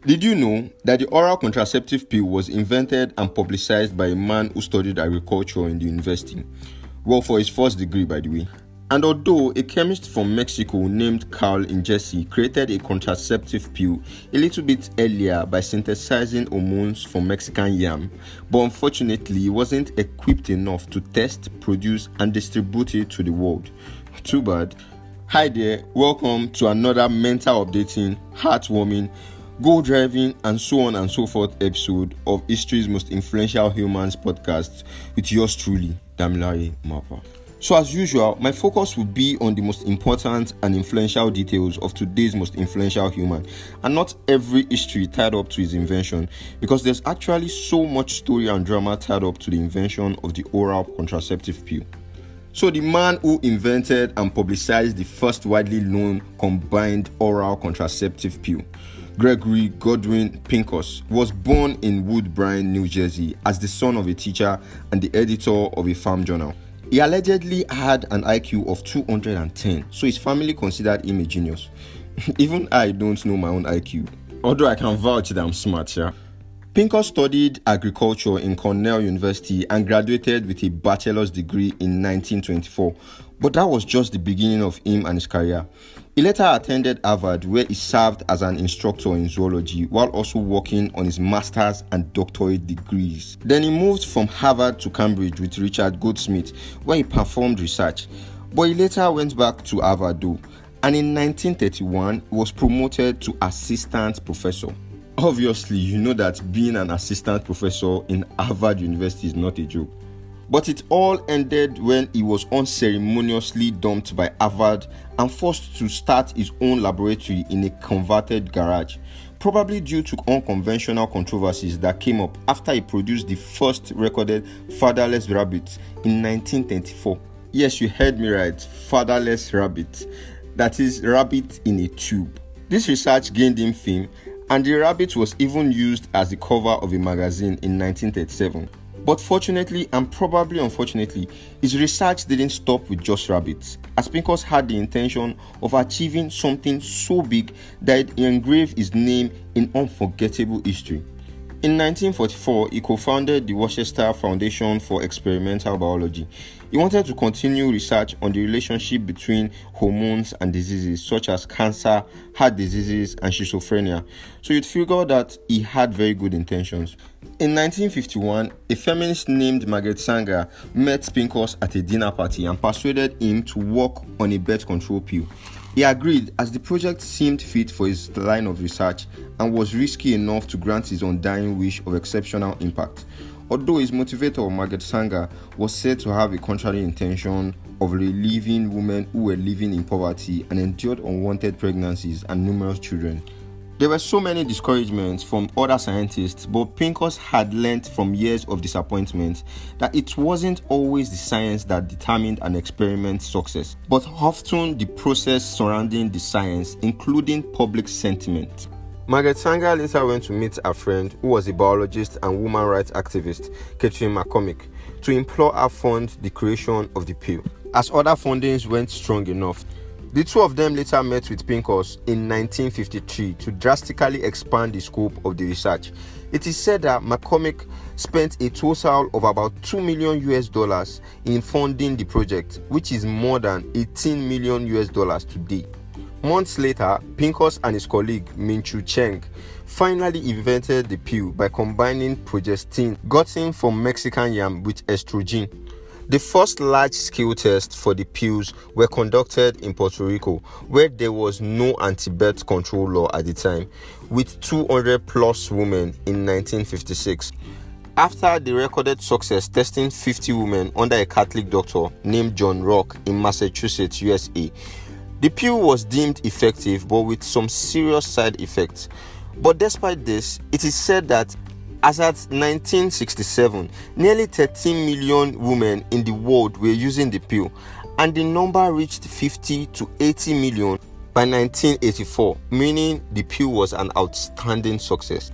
Did you know that the oral contraceptive pill was invented and publicized by a man who studied agriculture in the university? Well, for his first degree, by the way. And although a chemist from Mexico named Carl Ingessi created a contraceptive pill a little bit earlier by synthesizing hormones from Mexican yam, but unfortunately he wasn't equipped enough to test, produce, and distribute it to the world. Too bad. Hi there, welcome to another mental updating, heartwarming, goal driving, and so on and so forth episode of history's most influential humans podcast with yours truly, Damilare Mapa. So as usual, my focus will be on the most important and influential details of today's most influential human, and not every history tied up to his invention, because there's actually so much story and drama tied up to the invention of the oral contraceptive pill. So the man who invented and publicized the first widely known combined oral contraceptive pill, Gregory Goodwin Pincus, was born in Woodbine, New Jersey, as the son of a teacher and the editor of a farm journal. He allegedly had an IQ of 210, so his family considered him a genius. Even I don't know my own IQ, although I can vouch that I'm smart, yeah. Pincus studied agriculture in Cornell University and graduated with a bachelor's degree in 1924, but that was just the beginning of him and his career. He later attended Harvard, where he served as an instructor in zoology while also working on his master's and doctorate degrees. Then he moved from Harvard to Cambridge with Richard Goldsmith, where he performed research. But he later went back to Harvard though, and in 1931 he was promoted to assistant professor. Obviously, you know that being an assistant professor in Harvard University is not a joke. But it all ended when he was unceremoniously dumped by Harvard and forced to start his own laboratory in a converted garage, probably due to unconventional controversies that came up after he produced the first recorded fatherless rabbit in 1934. Yes, you heard me right, fatherless rabbit. That is, rabbit in a tube. This research gained him fame, and the rabbit was even used as the cover of a magazine in 1937. But fortunately and probably unfortunately, his research didn't stop with just rabbits, as Pincus had the intention of achieving something so big that he engraved his name in unforgettable history. In 1944, he co-founded the Worcester Foundation for Experimental Biology. He wanted to continue research on the relationship between hormones and diseases such as cancer, heart diseases, and schizophrenia. So you'd figure that he had very good intentions. In 1951, a feminist named Margaret Sanger met Pincus at a dinner party and persuaded him to work on a birth control pill. He agreed as the project seemed fit for his line of research and was risky enough to grant his undying wish of exceptional impact. Although his motivator, Margaret Sanger, was said to have a contrary intention of relieving women who were living in poverty and endured unwanted pregnancies and numerous children. There were so many discouragements from other scientists, but Pincus had learned from years of disappointment that it wasn't always the science that determined an experiment's success, but often the process surrounding the science, including public sentiment. Margaret Sanger later went to meet her friend, who was a biologist and woman rights activist, Catherine McCormick, to implore her fund the creation of the pill, as other fundings weren't strong enough. The two of them later met with Pincus in 1953 to drastically expand the scope of the research. It is said that McCormick spent a total of about $2 million in funding the project, which is more than $18 million today. Months later, Pincus and his colleague Minchu Cheng finally invented the pill by combining progestin gotten from Mexican yam with estrogen. The first large-scale tests for the pills were conducted in Puerto Rico, where there was no anti-birth control law at the time, with 200 plus women in 1956. After the recorded success testing 50 women under a Catholic doctor named John Rock in Massachusetts, USA, the pill was deemed effective but with some serious side effects. But despite this, it is said that as at 1967, nearly 13 million women in the world were using the pill, and the number reached 50 to 80 million by 1984, meaning the pill was an outstanding success.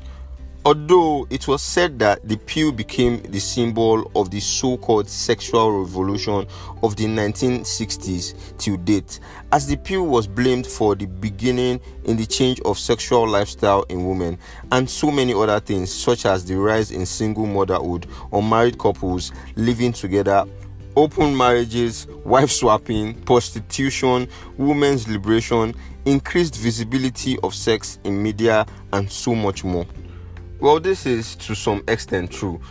Although it was said that the pill became the symbol of the so-called sexual revolution of the 1960s till date, as the pill was blamed for the beginning in the change of sexual lifestyle in women, and so many other things such as the rise in single motherhood, unmarried couples living together, open marriages, wife swapping, prostitution, women's liberation, increased visibility of sex in media, and so much more. Well, this is to some extent true,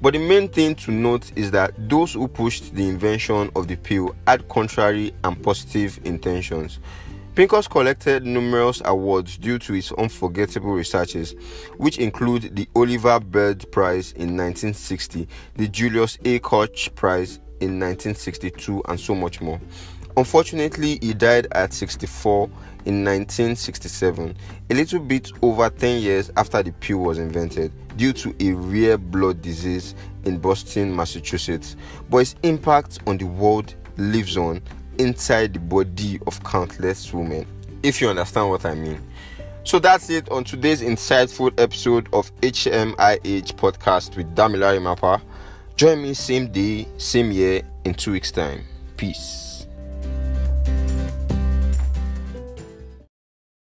but the main thing to note is that those who pushed the invention of the pill had contrary and positive intentions. Pincus collected numerous awards due to his unforgettable researches, which include the Oliver Bird Prize in 1960, the Julius A. Koch Prize in 1962, and so much more. Unfortunately, he died at 64 in 1967, a little bit over 10 years after the pill was invented, due to a rare blood disease in Boston, Massachusetts. But its impact on the world lives on inside the body of countless women, if you understand what I mean. So that's it on today's insightful episode of HMIH podcast with Damilare Mapa. Join me same day, same year in 2 weeks' time. Peace.